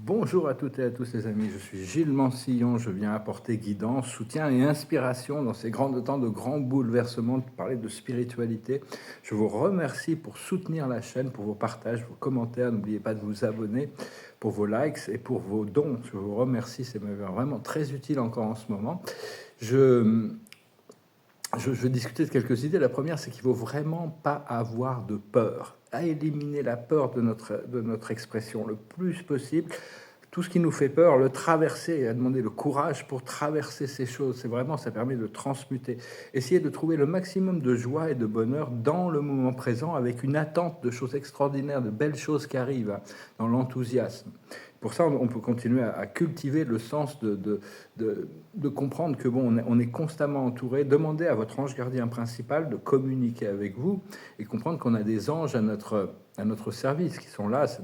Bonjour à toutes et à tous les amis, je suis Gilles Mansillon, je viens apporter guidance, soutien et inspiration dans ces grands temps de grands bouleversements, de parler de spiritualité. Je vous remercie pour soutenir la chaîne, pour vos partages, vos commentaires, n'oubliez pas de vous abonner, pour vos likes et pour vos dons. Je vous remercie, c'est vraiment très utile encore en ce moment. Je vais discuter de quelques idées. La première, c'est qu'il ne faut vraiment pas avoir de peur, à éliminer la peur de notre expression le plus possible. Tout ce qui nous fait peur, le traverser, à demander le courage pour traverser ces choses. C'est vraiment, ça permet de transmuter. Essayer de trouver le maximum de joie et de bonheur dans le moment présent, avec une attente de choses extraordinaires, de belles choses qui arrivent, hein, dans l'enthousiasme. Pour ça, on peut continuer à cultiver le sens de comprendre que bon, on est constamment entouré. Demandez à votre ange gardien principal de communiquer avec vous et comprendre qu'on a des anges à notre service qui sont là, c'est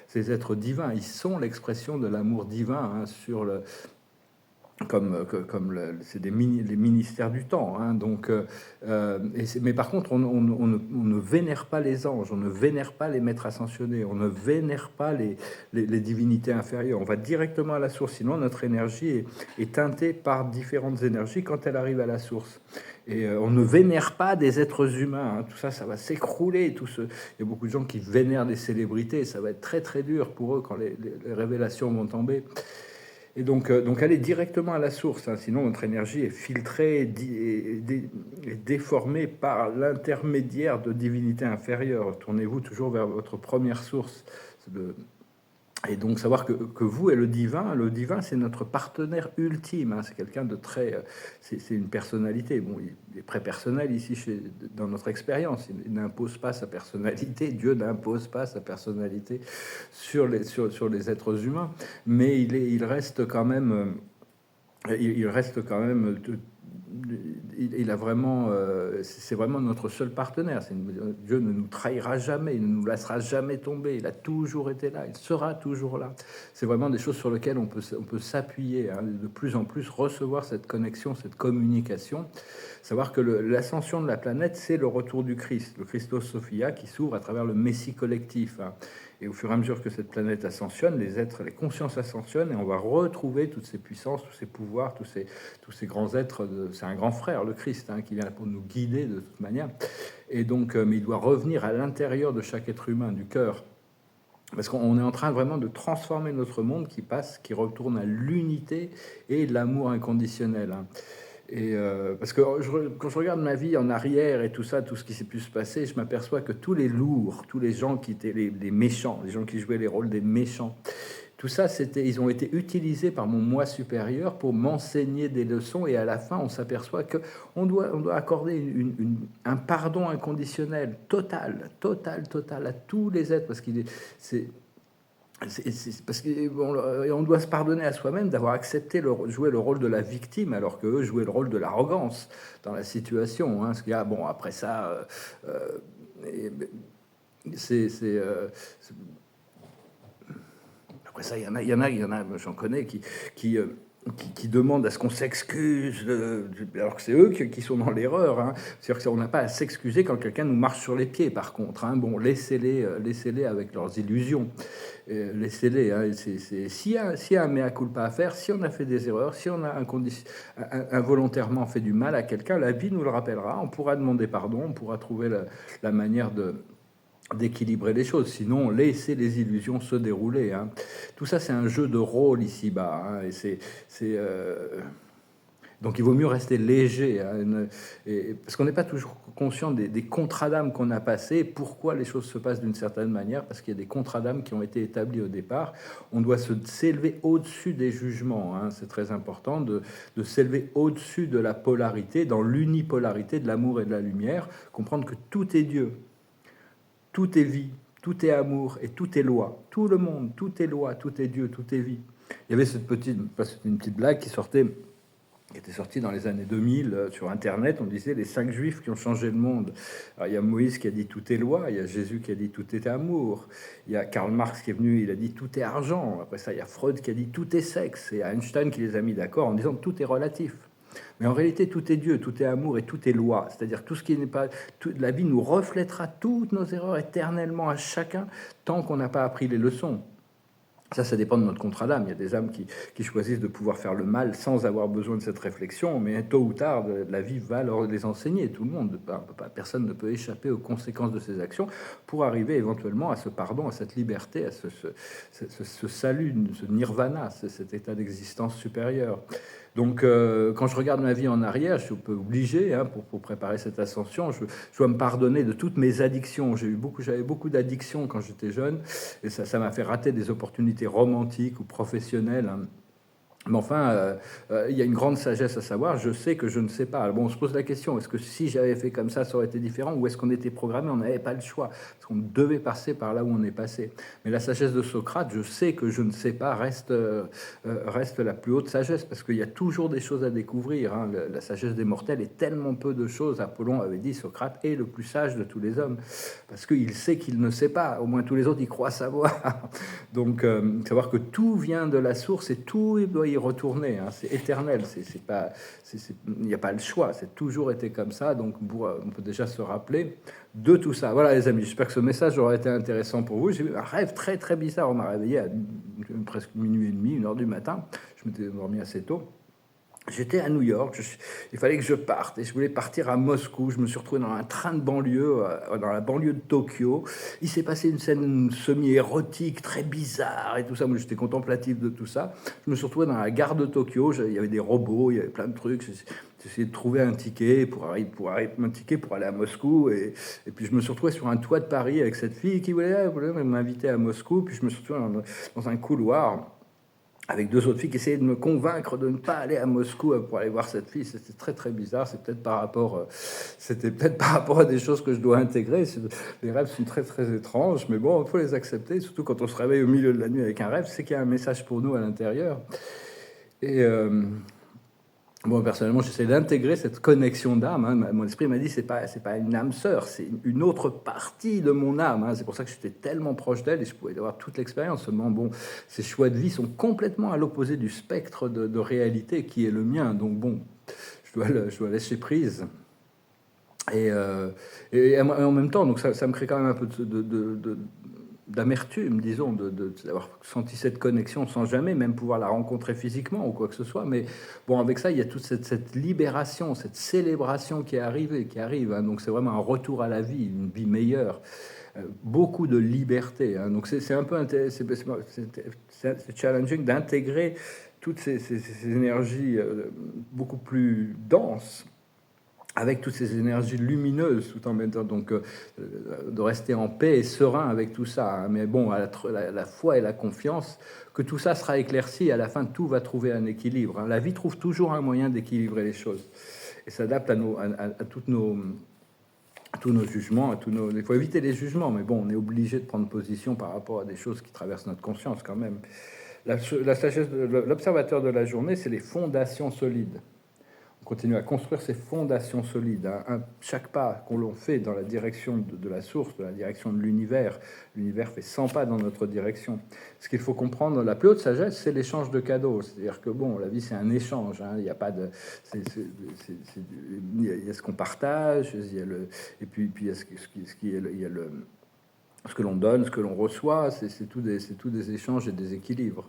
ces êtres divins. Ils sont l'expression de l'amour divin, hein, sur le, c'est les ministères du temps, hein, donc, mais par contre, on ne vénère pas les anges, on ne vénère pas les maîtres ascensionnés, on ne vénère pas les divinités inférieures. On va directement à la source, sinon notre énergie est teintée par différentes énergies quand elle arrive à la source. Et on ne vénère pas des êtres humains, hein. Tout ça, ça va s'écrouler. Il y a beaucoup de gens qui vénèrent des célébrités, ça va être très très dur pour eux quand les révélations vont tomber. Et donc aller directement à la source, hein, sinon notre énergie est filtrée et déformée par l'intermédiaire de divinités inférieures. Tournez-vous toujours vers votre première source. Et donc savoir que vous et le divin c'est notre partenaire ultime, hein, c'est quelqu'un de très... c'est une personnalité, bon, il est pré-personnel ici dans notre expérience, il n'impose pas sa personnalité, Dieu n'impose pas sa personnalité sur les êtres humains, mais il reste quand même... il reste quand même... Il a vraiment, c'est vraiment notre seul partenaire. Dieu ne nous trahira jamais, il ne nous laissera jamais tomber. Il a toujours été là, il sera toujours là. C'est vraiment des choses sur lesquelles on peut s'appuyer, hein, de plus en plus recevoir cette connexion, cette communication. Savoir que l'ascension de la planète, c'est le retour du Christ, le Christos Sophia qui s'ouvre à travers le Messie collectif, hein. Et au fur et à mesure que cette planète ascensionne, les consciences ascensionnent et on va retrouver toutes ces puissances, tous ces pouvoirs, tous ces grands êtres. C'est un grand frère, le Christ, hein, qui vient pour nous guider de toute manière. Et donc, mais il doit revenir à l'intérieur de chaque être humain, du cœur. Parce qu'on est en train vraiment de transformer notre monde qui retourne à l'unité et l'amour inconditionnel, hein. Et parce que quand je regarde ma vie en arrière et tout ça, tout ce qui s'est pu se passer, je m'aperçois que tous les lourds, tous les gens qui étaient les méchants, les gens qui jouaient les rôles des méchants, tout ça, ils ont été utilisés par mon moi supérieur pour m'enseigner des leçons. Et à la fin, on s'aperçoit que on doit accorder un pardon inconditionnel, total à tous les êtres, parce parce qu'on doit se pardonner à soi-même d'avoir accepté jouer le rôle de la victime, alors qu'eux jouaient le rôle de l'arrogance dans la situation, hein. Parce qu'il y a, bon, après ça, après ça, il y en a, j'en connais qui demandent à ce qu'on s'excuse, alors que c'est eux qui sont dans l'erreur, hein. C'est-à-dire qu'on n'a pas à s'excuser quand quelqu'un nous marche sur les pieds, par contre, hein. Bon, laissez-les avec leurs illusions. Laissez-les, hein. S'il y a un mea culpa à faire, si on a fait des erreurs, si on a involontairement fait du mal à quelqu'un, la vie nous le rappellera, on pourra demander pardon, on pourra trouver la manière d'équilibrer les choses, sinon laissez les illusions se dérouler, hein. Tout ça, c'est un jeu de rôle ici-bas, hein, et donc il vaut mieux rester léger, hein, parce qu'on n'est pas toujours conscient des contrats d'âme qu'on a passés, pourquoi les choses se passent d'une certaine manière, parce qu'il y a des contrats d'âme qui ont été établis au départ. On doit s'élever au-dessus des jugements, hein. C'est très important de s'élever au-dessus de la polarité, dans l'unipolarité de l'amour et de la lumière, comprendre que tout est Dieu. Tout est vie, tout est amour et tout est loi. Tout le monde, tout est loi, tout est Dieu, tout est vie. Il y avait une petite blague qui était sortie dans les années 2000 sur Internet. On disait les 5 juifs qui ont changé le monde. Alors, il y a Moïse qui a dit tout est loi, il y a Jésus qui a dit tout est amour, il y a Karl Marx qui est venu, il a dit tout est argent. Après ça, il y a Freud qui a dit tout est sexe, et Einstein qui les a mis d'accord en disant tout est relatif. Mais en réalité, tout est Dieu, tout est amour et tout est loi. C'est-à-dire tout ce qui n'est pas... la vie nous reflètera toutes nos erreurs éternellement à chacun tant qu'on n'a pas appris les leçons. Ça dépend de notre contrat d'âme. Il y a des âmes qui choisissent de pouvoir faire le mal sans avoir besoin de cette réflexion, mais tôt ou tard, la vie va leur les enseigner. Tout le monde, personne ne peut échapper aux conséquences de ses actions pour arriver éventuellement à ce pardon, à cette liberté, à ce salut, ce nirvana, cet état d'existence supérieur. Donc, quand je regarde ma vie en arrière, je suis un peu obligé, hein, pour préparer cette ascension, je dois me pardonner de toutes mes addictions. J'avais beaucoup d'addictions quand j'étais jeune, et ça m'a fait rater des opportunités romantiques ou professionnelles, hein. Mais enfin, il y a une grande sagesse à savoir. Je sais que je ne sais pas. Alors bon, on se pose la question, est-ce que si j'avais fait comme ça aurait été différent, ou est-ce qu'on était programmé, on n'avait pas le choix, parce qu'on devait passer par là où on est passé. Mais la sagesse de Socrate, je sais que je ne sais pas, reste la plus haute sagesse, parce qu'il y a toujours des choses à découvrir, hein. La sagesse des mortels est tellement peu de choses. Apollon avait dit, Socrate est le plus sage de tous les hommes, parce qu'il sait qu'il ne sait pas. Au moins tous les autres, ils croient savoir. Donc, savoir que tout vient de la source et tout doit y retourner, hein. C'est éternel, il n'y a pas le choix, c'est toujours été comme ça. Donc on peut déjà se rappeler de tout ça. Voilà les amis, j'espère que ce message aura été intéressant pour vous. J'ai eu un rêve très très bizarre. On m'a réveillé à presque minuit et demi, 1h du matin. Je m'étais endormi assez tôt. J'étais à New York, il fallait que je parte, et je voulais partir à Moscou. Je me suis retrouvé dans un train de banlieue, dans la banlieue de Tokyo. Il s'est passé une scène semi-érotique, très bizarre et tout ça. Moi, j'étais contemplatif de tout ça. Je me suis retrouvé dans la gare de Tokyo. Il y avait des robots, il y avait plein de trucs. J'ai essayé de trouver un ticket pour aller à Moscou. Et puis, je me suis retrouvé sur un toit de Paris avec cette fille qui voulait m'inviter à Moscou. Puis, je me suis retrouvé dans un couloir avec 2 autres filles qui essayaient de me convaincre de ne pas aller à Moscou pour aller voir cette fille. C'était très très bizarre. C'était peut-être par rapport à des choses que je dois intégrer. Les rêves sont très très étranges, mais bon, il faut les accepter. Surtout quand on se réveille au milieu de la nuit avec un rêve, c'est qu'il y a un message pour nous à l'intérieur. Et bon, personnellement, j'essaie d'intégrer cette connexion d'âme, hein. Mon esprit m'a dit, c'est pas une âme sœur, c'est une autre partie de mon âme, hein. C'est pour ça que j'étais tellement proche d'elle et je pouvais avoir toute l'expérience. Seulement, bon, ces choix de vie sont complètement à l'opposé du spectre de réalité qui est le mien. Donc, bon, je dois lâcher prise. Et en même temps, donc ça me crée quand même un peu d'amertume, disons, d'avoir senti cette connexion sans jamais même pouvoir la rencontrer physiquement ou quoi que ce soit. Mais bon, avec ça, il y a toute cette libération, cette célébration qui arrive, hein. Donc c'est vraiment un retour à la vie, une vie meilleure, beaucoup de liberté, hein. Donc c'est un peu c'est challenging d'intégrer toutes ces énergies beaucoup plus denses, avec toutes ces énergies lumineuses, tout en mettant donc de rester en paix et serein avec tout ça, hein. Mais bon, la foi et la confiance que tout ça sera éclairci, à la fin tout va trouver un équilibre, hein. La vie trouve toujours un moyen d'équilibrer les choses et s'adapte à tous nos jugements, il faut éviter les jugements, mais bon, on est obligé de prendre position par rapport à des choses qui traversent notre conscience quand même. La sagesse de l'observateur de la journée, c'est les fondations solides. On continue à construire ces fondations solides, hein. Chaque pas qu'on l'on fait dans la direction de la source, dans la direction de l'univers fait 100 pas dans notre direction. Ce qu'il faut comprendre, la plus haute sagesse, c'est l'échange de cadeaux. C'est-à-dire que bon, la vie, c'est un échange, hein. Il n'y a pas de... Il y a ce qu'on partage, et puis il y a ce que l'on donne, ce que l'on reçoit, c'est tout des échanges et des équilibres.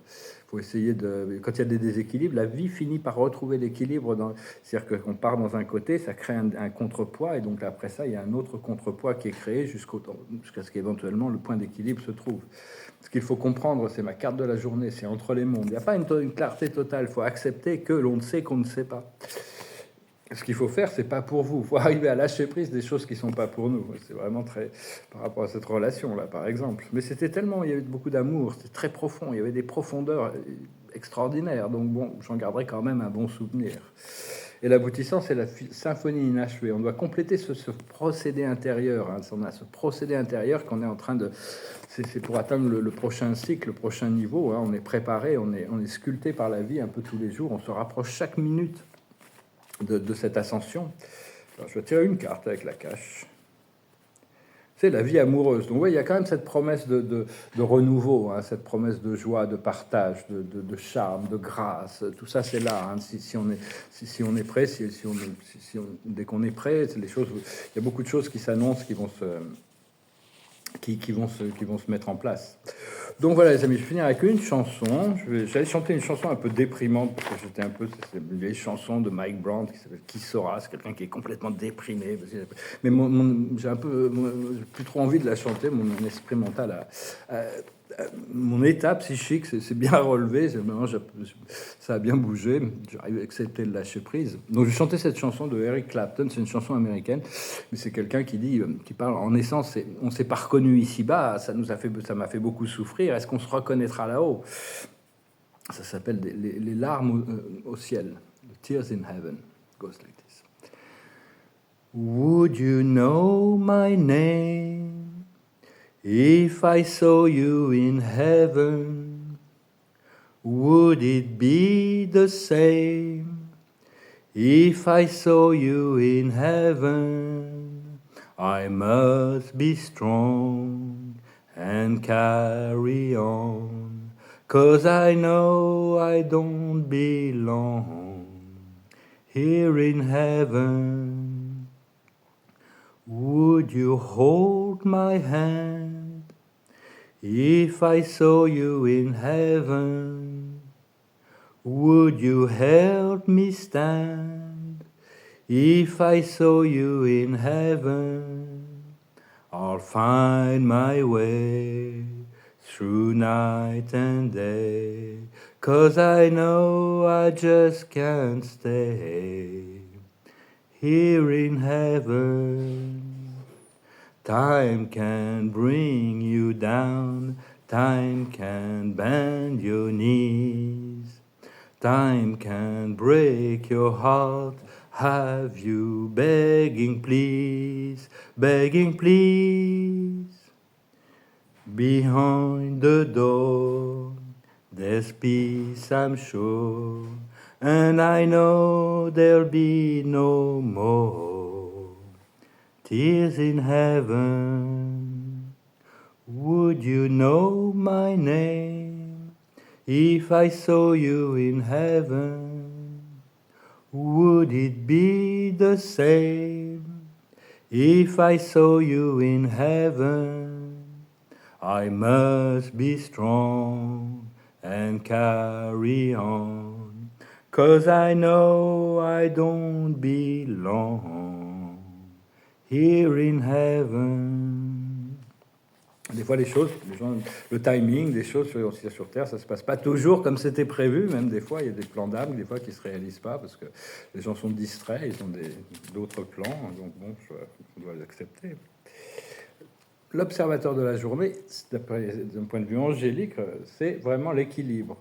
Il faut essayer quand il y a des déséquilibres, la vie finit par retrouver l'équilibre. C'est-à-dire qu'on part dans un côté, ça crée un contrepoids, et donc après ça, il y a un autre contrepoids qui est créé jusqu'à ce qu'éventuellement le point d'équilibre se trouve. Ce qu'il faut comprendre, c'est ma carte de la journée, c'est entre les mondes. Il n'y a pas une clarté totale, il faut accepter que l'on ne sait qu'on ne sait pas. Ce qu'il faut faire, c'est pas pour vous. Il faut arriver à lâcher prise des choses qui sont pas pour nous. C'est vraiment très par rapport à cette relation-là, par exemple. Mais c'était tellement, il y avait beaucoup d'amour, c'était très profond, il y avait des profondeurs extraordinaires. Donc bon, j'en garderai quand même un bon souvenir. Et l'aboutissant, c'est la symphonie inachevée. On doit compléter ce procédé intérieur, hein. On a ce procédé intérieur qu'on est en train de... C'est pour atteindre le prochain cycle, le prochain niveau, hein. On est préparé, on est sculpté par la vie un peu tous les jours. On se rapproche chaque minute de cette ascension. Alors, je vais tirer une carte avec la cache. C'est la vie amoureuse. Donc, oui, il y a quand même cette promesse de renouveau, hein, cette promesse de joie, de partage, de charme, de grâce. Tout ça, c'est là, hein. Si on est prêt, dès qu'on est prêt, c'est les choses. Il y a beaucoup de choses qui s'annoncent, qui vont qui vont se mettre en place. Donc voilà les amis, je vais finir avec une chanson. J'allais chanter une chanson un peu déprimante parce que j'étais un peu, c'est une vieille chanson de Mike Brown qui s'appelle Qui saura. C'est quelqu'un qui est complètement déprimé. Mais j'ai un peu, j'ai plus trop envie de la chanter. Mon esprit mental mon état psychique c'est bien relevé. Ça a bien bougé. J'arrive à accepter le lâcher prise. Donc je vais chanter cette chanson de Eric Clapton. C'est une chanson américaine, mais c'est quelqu'un qui parle en essence. On s'est pas reconnu ici-bas. Ça m'a fait beaucoup souffrir. Est-ce qu'on se reconnaîtra là-haut? Ça s'appelle les larmes au ciel. The Tears in Heaven. Goes like this. Would you know my name if I saw you in heaven? Would it be the same if I saw you in heaven? I must be strong and carry on, 'cause I know I don't belong here in heaven. Would you hold my hand if I saw you in heaven? Would you help me stand if I saw you in heaven? I'll find my way through night and day, 'cause I know I just can't stay here in heaven. Time can bring you down, time can bend your knees, time can break your heart, have you begging please, begging please. Behind the door, there's peace I'm sure, and I know there'll be no more tears in heaven. Would you know my name if I saw you in heaven? Would it be the same if I saw you in heaven? I must be strong and carry on, 'cause I know I don't belong here in heaven. Des fois, les gens, le timing des choses sur Terre, ça se passe pas toujours comme c'était prévu. Même des fois, il y a des plans d'âme, des fois, qui se réalisent pas parce que les gens sont distraits, ils ont d'autres plans. Donc bon, on doit l'accepter. L'observateur de la journée, d'un point de vue angélique, c'est vraiment l'équilibre.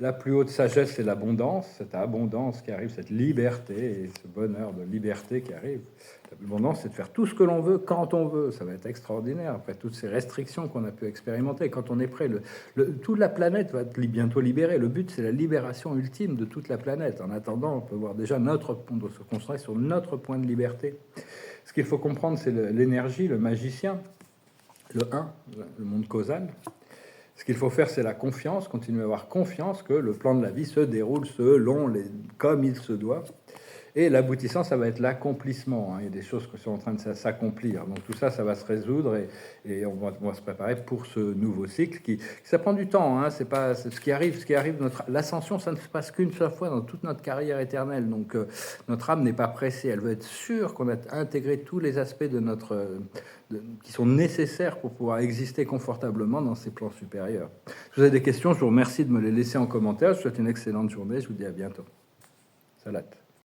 La plus haute sagesse, c'est l'abondance, cette abondance qui arrive, cette liberté et ce bonheur de liberté qui arrive. L'abondance, c'est de faire tout ce que l'on veut quand on veut. Ça va être extraordinaire après toutes ces restrictions qu'on a pu expérimenter. Quand on est prêt, toute la planète va être bientôt libérée. Le but, c'est la libération ultime de toute la planète. En attendant, on peut voir déjà on doit se construire sur notre point de liberté. Ce qu'il faut comprendre, c'est l'énergie, le magicien, le 1, le monde causal. Ce qu'il faut faire, c'est la confiance, continuer à avoir confiance que le plan de la vie se déroule comme il se doit. Et l'aboutissant, ça va être l'accomplissement. Il y a des choses qui sont en train de s'accomplir. Donc tout ça, ça va se résoudre et on va se préparer pour ce nouveau cycle ça prend du temps. C'est pas ce qui arrive. L'ascension, ça ne se passe qu'une seule fois dans toute notre carrière éternelle. Donc notre âme n'est pas pressée. Elle veut être sûre qu'on a intégré tous les aspects qui sont nécessaires pour pouvoir exister confortablement dans ces plans supérieurs. Si vous avez des questions, je vous remercie de me les laisser en commentaire. Je vous souhaite une excellente journée. Je vous dis à bientôt. Salat.